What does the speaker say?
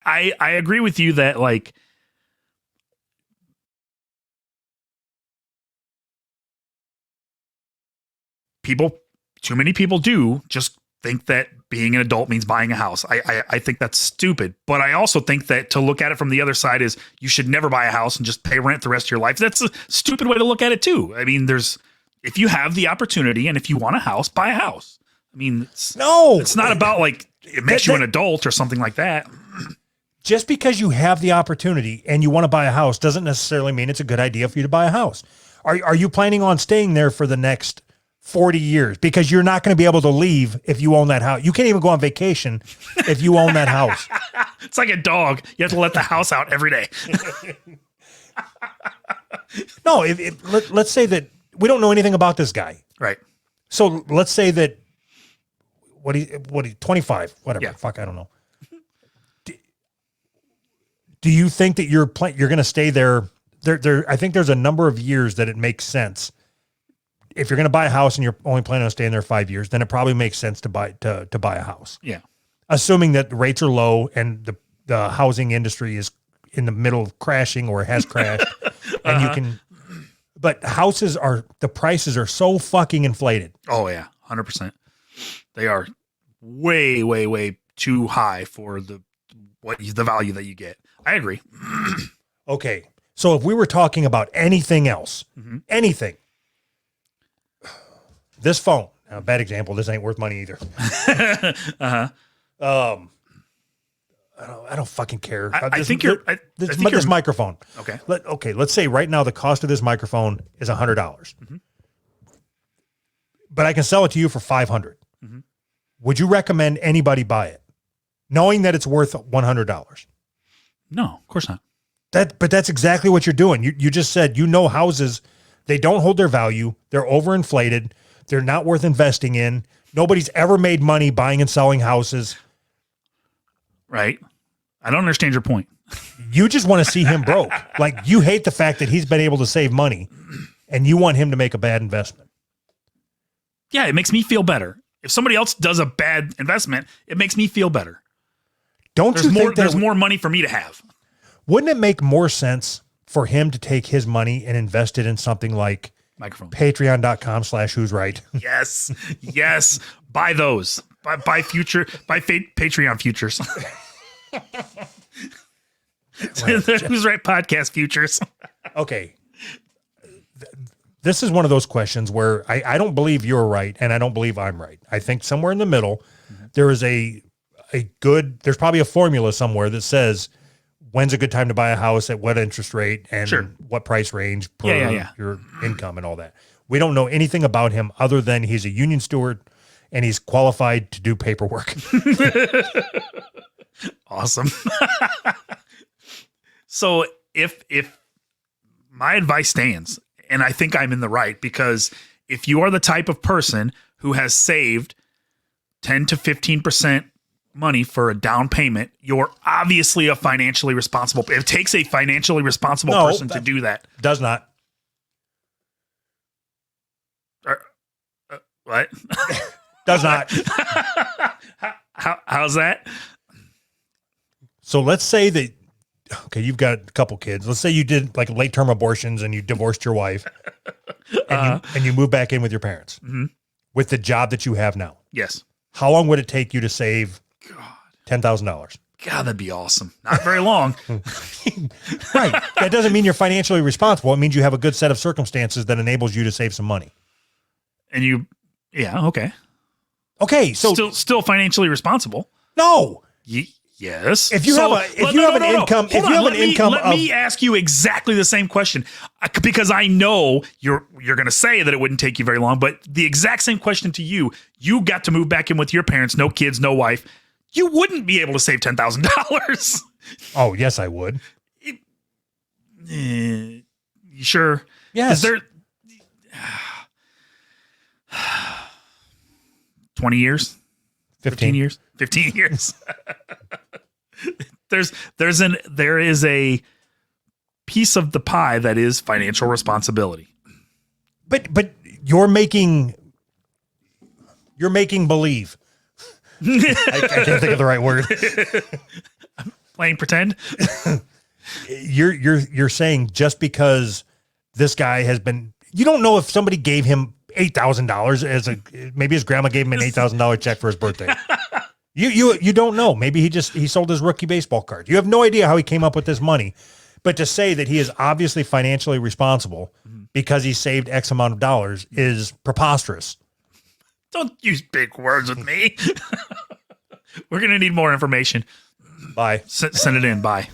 I agree with you that like too many people do just think that being an adult means buying a house. I think that's stupid. But I also think that to look at it from the other side is you should never buy a house and just pay rent the rest of your life. That's a stupid way to look at it too. I mean, if you have the opportunity and if you want a house, buy a house. I mean, it's not about like it makes you an adult or something like that. Just because you have the opportunity and you want to buy a house doesn't necessarily mean it's a good idea for you to buy a house. Are you planning on staying there for the next 40 years? Because you're not going to be able to leave if you own that house. You can't even go on vacation if you own that house. It's like a dog. You have to let the house out every day. No, let's say that we don't know anything about this guy. Right. So let's say that what he 25, whatever. Yeah. Fuck, I don't know. Do you think that you're going to stay there? I think there's a number of years that it makes sense. If you're going to buy a house and you're only planning on staying there 5 years, then it probably makes sense to buy a house. Yeah. Assuming that the rates are low and the housing industry is in the middle of crashing or has crashed and you can, but the prices are so fucking inflated. Oh yeah. 100%. They are way, way, way too high for the value that you get. I agree. Okay. So if we were talking about anything else, anything, this phone, now, bad example, this ain't worth money either. I don't fucking care. This microphone. Okay. Let's say right now the cost of this microphone is $100. But I can sell it to you for $500. Would you recommend anybody buy it, knowing that it's worth $100? No, of course not. But that's exactly what you're doing. You just said, houses, they don't hold their value. They're overinflated. They're not worth investing in. Nobody's ever made money buying and selling houses. Right. I don't understand your point. You just want to see him broke. Like, you hate the fact that he's been able to save money and you want him to make a bad investment. Yeah, it makes me feel better. If somebody else does a bad investment, it makes me feel better. There's more money for me to have. Wouldn't it make more sense for him to take his money and invest it in something like microphone, patreon.com/who's right? Yes. Yes. Buy those. Buy Patreon futures. Who's Right podcast futures. Okay. This is one of those questions where I don't believe you're right and I don't believe I'm right. I think somewhere in the middle, there is there's probably a formula somewhere that says when's a good time to buy a house at what interest rate and what price range per your income and all that. We don't know anything about him other than he's a union steward and he's qualified to do paperwork. Awesome. So if my advice stands, and I think I'm in the right, because if you are the type of person who has saved 10 to 15% money for a down payment, you're obviously a financially responsible. It takes a financially responsible person to do that. Does not. What? Does not. How's that? So let's say that, okay, you've got a couple kids. Let's say you did like late term abortions and you divorced your wife and you moved back in with your parents with the job that you have now. Yes. How long would it take you to save $10,000? God, that'd be awesome. Not very long. Right. That doesn't mean you're financially responsible. It means you have a good set of circumstances that enables you to save some money. And okay. Okay. So still financially responsible. No. Yes. If you have an income, let me ask you exactly the same question, because I know you're going to say that it wouldn't take you very long, but the exact same question to you. You got to move back in with your parents, no kids, no wife. You wouldn't be able to save $10,000. Oh, yes, I would. You sure? Yes. Is there 20 years? 15 years? 15 years. There is a piece of the pie that is financial responsibility. But you're making believe. I can't think of the right word. playing pretend. You're saying just because this guy has been, you don't know if somebody gave him $8,000 as maybe his grandma gave him an $8,000 check for his birthday. You don't know. Maybe he sold his rookie baseball card. You have no idea how he came up with this money. But to say that he is obviously financially responsible because he saved X amount of dollars is preposterous. Don't use big words with me. We're going to need more information. Bye. Send it in. Bye.